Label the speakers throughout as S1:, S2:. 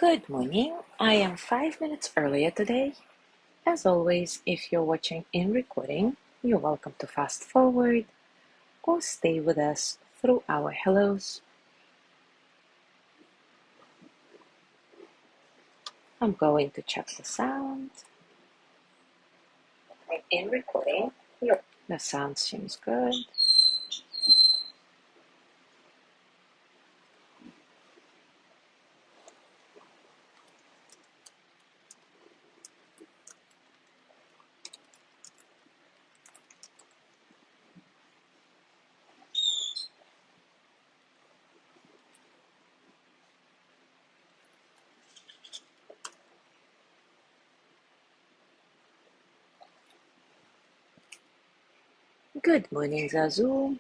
S1: Good morning. I am 5 minutes earlier today. As always, if you're watching in recording, you're welcome to fast forward or stay with us through our hellos. I'm going to check the sound. In recording, the sound seems good. Good morning, Zazu.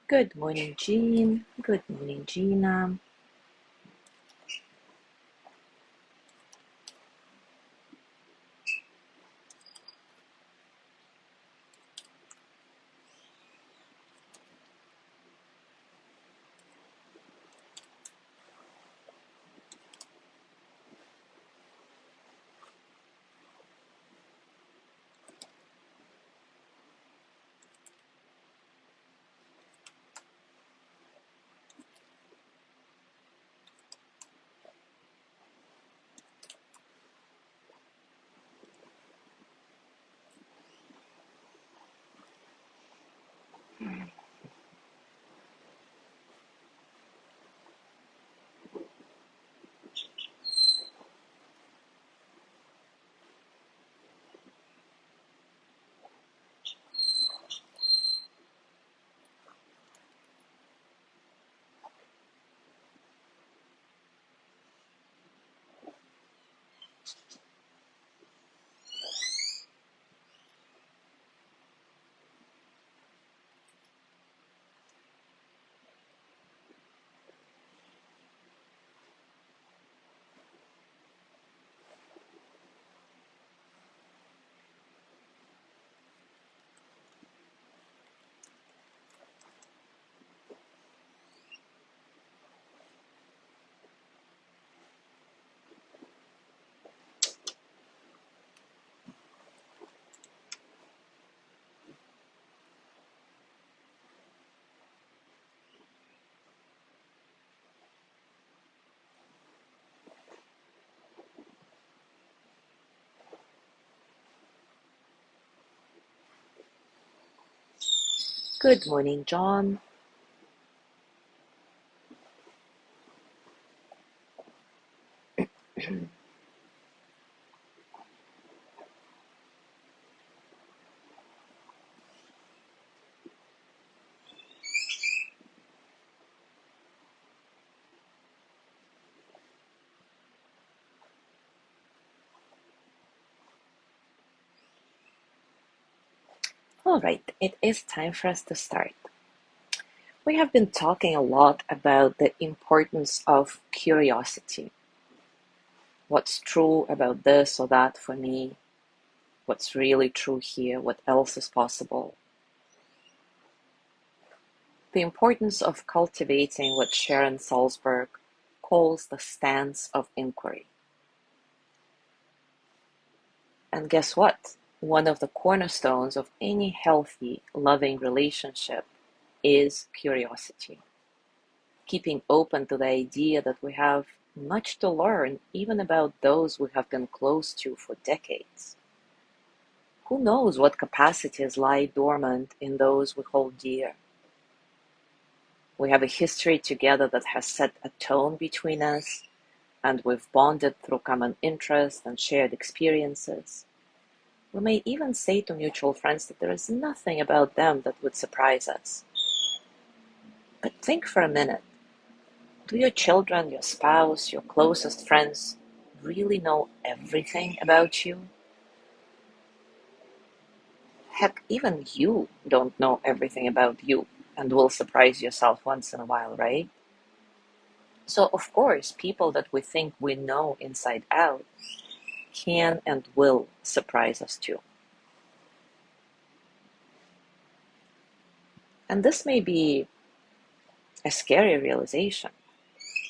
S1: Good morning, Jean. Good morning, Gina. Good morning, John. All right, it is time for us to start. We have been talking a lot about the importance of curiosity. What's true about this or that for me? What's really true here? What else is possible? The importance of cultivating what Sharon Salzberg calls the stance of inquiry. And guess what? One of the cornerstones of any healthy, loving relationship is curiosity. Keeping open to the idea that we have much to learn, even about those we have been close to for decades. Who knows what capacities lie dormant in those we hold dear? We have a history together that has set a tone between us, and we've bonded through common interests and shared experiences. We may even say to mutual friends that there is nothing about them that would surprise us. But think for a minute. Do your children, your spouse, your closest friends really know everything about you? Heck, even you don't know everything about you and will surprise yourself once in a while, right? So, of course, people that we think we know inside out can and will surprise us too. And this may be a scary realization.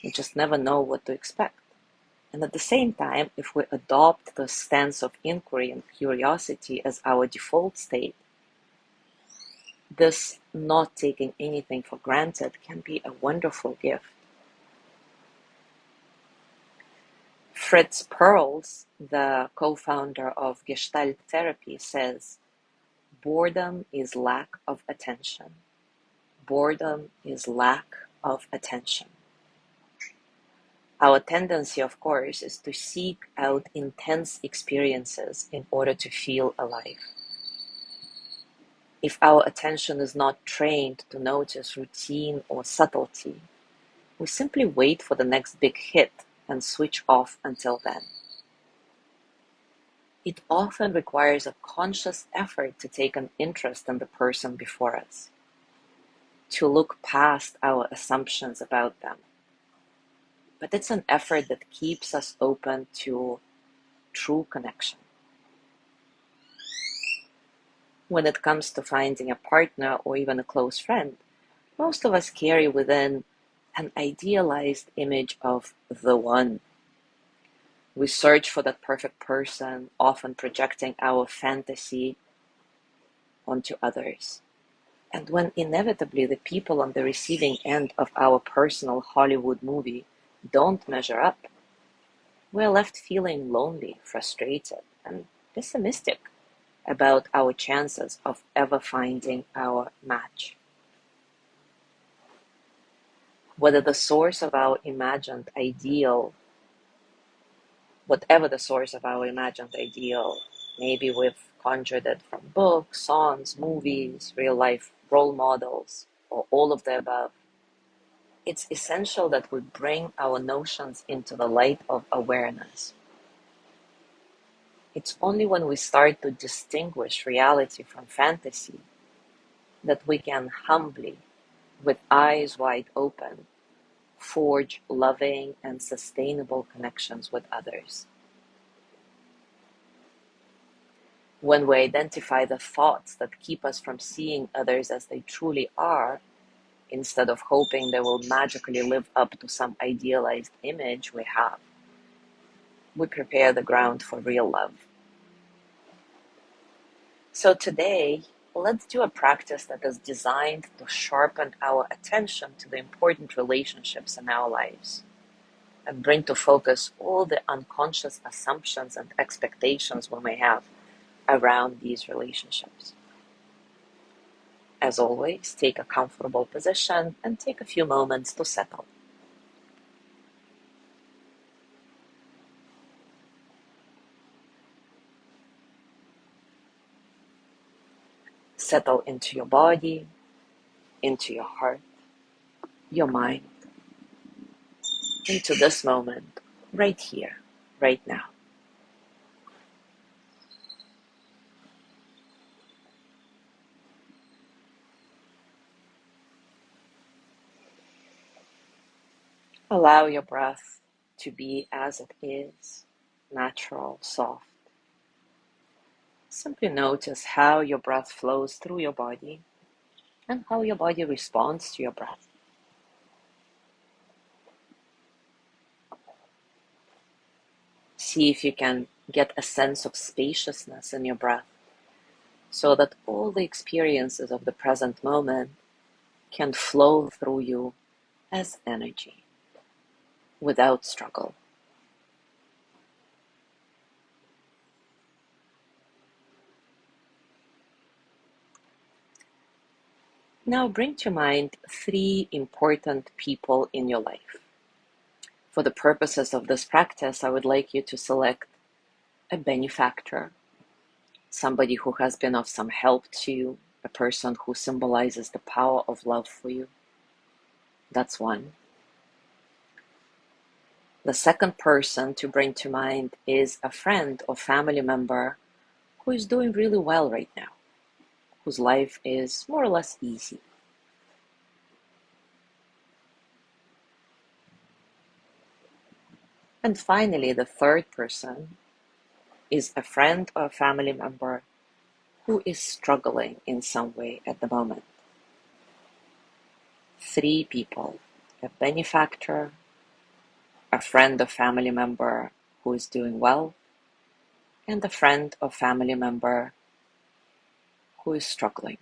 S1: You just never know what to expect. And at the same time, if we adopt the stance of inquiry and curiosity as our default state, this not taking anything for granted can be a wonderful gift. Fritz Perls, the co-founder of Gestalt therapy, says, boredom is lack of attention. Boredom is lack of attention. Our tendency, of course, is to seek out intense experiences in order to feel alive. If our attention is not trained to notice routine or subtlety, we simply wait for the next big hit and switch off until then. It often requires a conscious effort to take an interest in the person before us, to look past our assumptions about them. But it's an effort that keeps us open to true connection. When it comes to finding a partner or even a close friend, most of us carry within an idealized image of the one. We search for that perfect person, often projecting our fantasy onto others. And when inevitably the people on the receiving end of our personal Hollywood movie don't measure up, we're left feeling lonely, frustrated, and pessimistic about our chances of ever finding our match. Whether the source of our imagined ideal, whatever the source of our imagined ideal, maybe we've conjured it from books, songs, movies, real life role models, or all of the above, it's essential that we bring our notions into the light of awareness. It's only when we start to distinguish reality from fantasy that we can humbly, with eyes wide open, forge loving and sustainable connections with others. When we identify the thoughts that keep us from seeing others as they truly are, instead of hoping they will magically live up to some idealized image we have, we prepare the ground for real love. So today, let's do a practice that is designed to sharpen our attention to the important relationships in our lives and bring to focus all the unconscious assumptions and expectations we may have around these relationships. As always, take a comfortable position and take a few moments to settle. Settle into your body, into your heart, your mind, into this moment, right here, right now. Allow your breath to be as it is, natural, soft. Simply notice how your breath flows through your body and how your body responds to your breath. See if you can get a sense of spaciousness in your breath so that all the experiences of the present moment can flow through you as energy without struggle. Now bring to mind 3 important people in your life. For the purposes of this practice, I would like you to select a benefactor, somebody who has been of some help to you, a person who symbolizes the power of love for you. That's one. The second person to bring to mind is a friend or family member who is doing really well right now, whose life is more or less easy. And finally, the third person is a friend or a family member who is struggling in some way at the moment. 3 people, a benefactor, a friend or family member who is doing well, and a friend or family member who is struggling.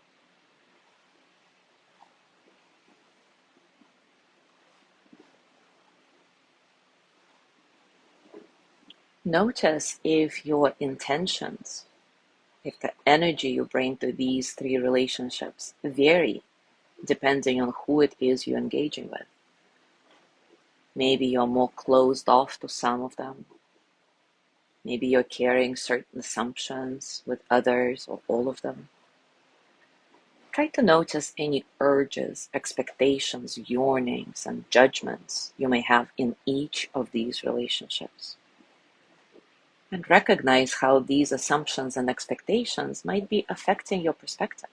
S1: Notice if your intentions, if the energy you bring to these 3 relationships vary depending on who it is you're engaging with. Maybe you're more closed off to some of them. Maybe you're carrying certain assumptions with others or all of them. Try to notice any urges, expectations, yearnings, and judgments you may have in each of these relationships. And recognize how these assumptions and expectations might be affecting your perspective.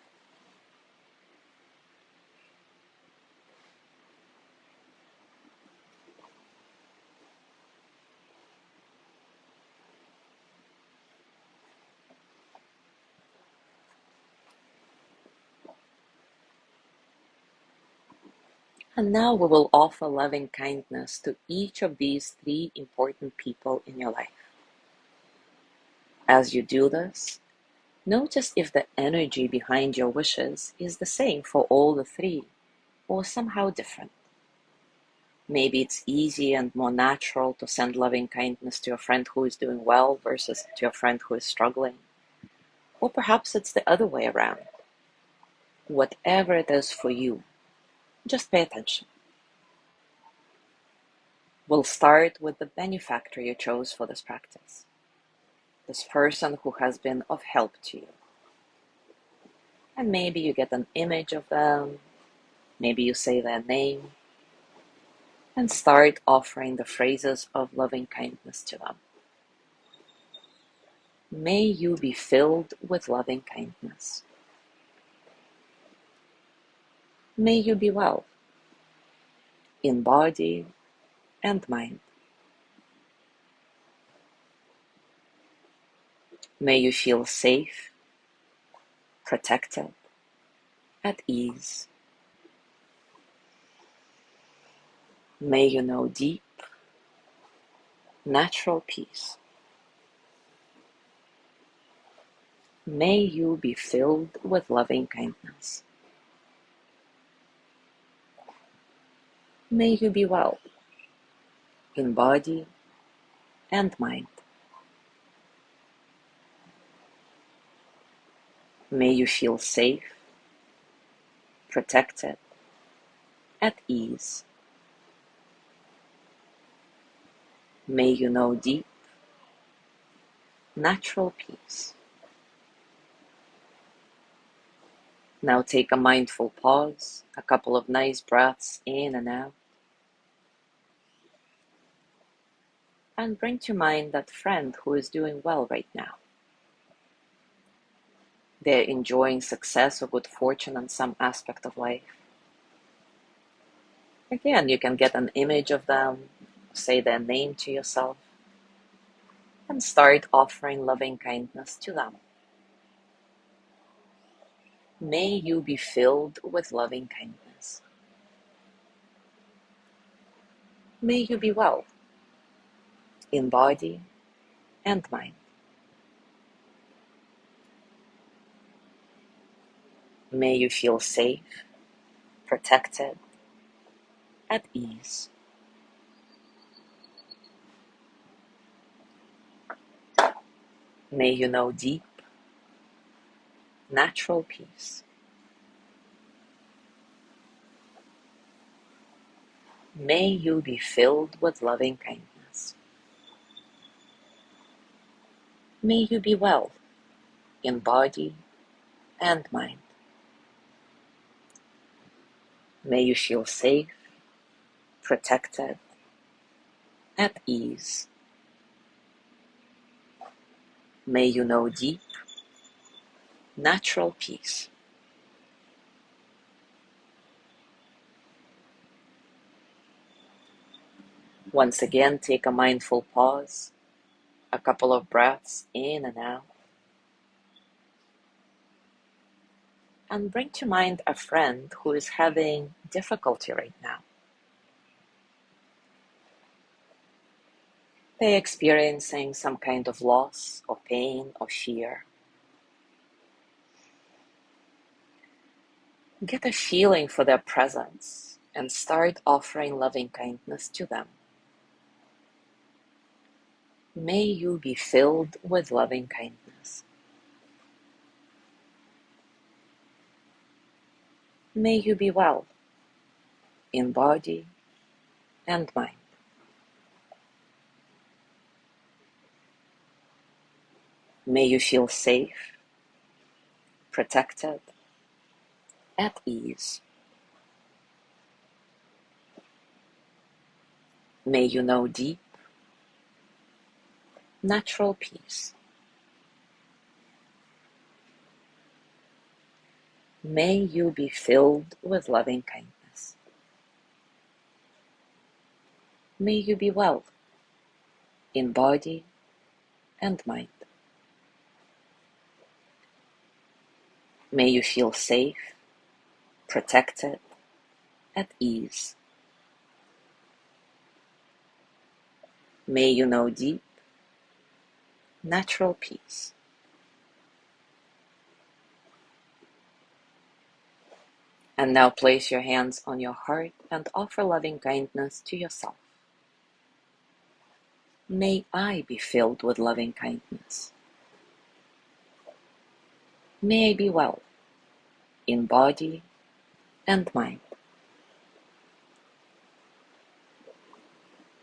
S1: And now we will offer loving kindness to each of these 3 important people in your life. As you do this, notice if the energy behind your wishes is the same for all the 3 or somehow different. Maybe it's easy and more natural to send loving kindness to a friend who is doing well versus to a friend who is struggling. Or perhaps it's the other way around. Whatever it is for you, just pay attention. We'll start with the benefactor you chose for this practice. This person who has been of help to you. And maybe you get an image of them, maybe you say their name, and start offering the phrases of loving kindness to them. May you be filled with loving kindness. May you be well, in body and mind. May you feel safe, protected, at ease. May you know deep, natural peace. May you be filled with loving kindness. May you be well, in body and mind. May you feel safe, protected, at ease. May you know deep, natural peace. Now take a mindful pause, a couple of nice breaths in and out, and bring to mind that friend who is doing well right now. They're enjoying success or good fortune in some aspect of life. Again, you can get an image of them, say their name to yourself, and start offering loving kindness to them. May you be filled with loving kindness. May you be well, in body and mind. May you feel safe, protected, at ease. May you know deep, natural peace. May you be filled with loving kindness. May you be well in body and mind. May you feel safe, protected, at ease. May you know deep, natural peace. Once again, take a mindful pause, a couple of breaths in and out, and bring to mind a friend who is having difficulty right now. They're experiencing some kind of loss or pain or fear. Get a feeling for their presence and start offering loving kindness to them. May you be filled with loving kindness. May you be well in body and mind. May you feel safe, protected, at ease. May you know deep, natural peace. May you be filled with loving kindness. May you be well in body and mind. May you feel safe, protected, at ease. May you know deep, natural peace. And now place your hands on your heart and offer loving kindness to yourself. May I be filled with loving kindness. May I be well in body and mind.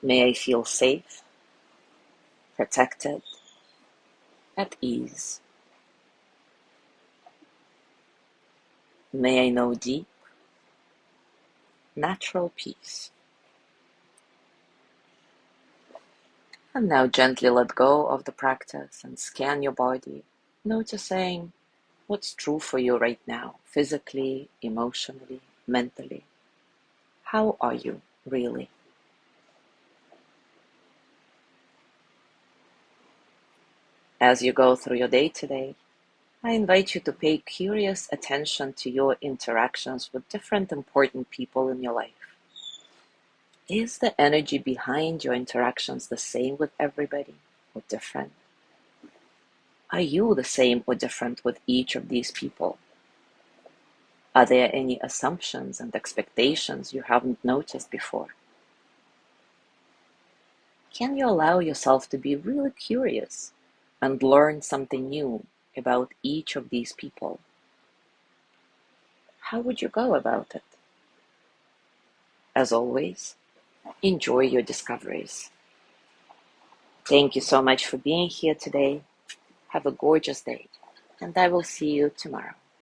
S1: May I feel safe, protected, at ease. May I know deep, natural peace. And now gently let go of the practice and scan your body, noticing what's true for you right now, physically, emotionally, mentally. How are you really? As you go through your day today, I invite you to pay curious attention to your interactions with different important people in your life. Is the energy behind your interactions the same with everybody or different? Are you the same or different with each of these people? Are there any assumptions and expectations you haven't noticed before? Can you allow yourself to be really curious and learn something new about each of these people? How would you go about it? As always, enjoy your discoveries. Thank you so much for being here today. Have a gorgeous day, and I will see you tomorrow.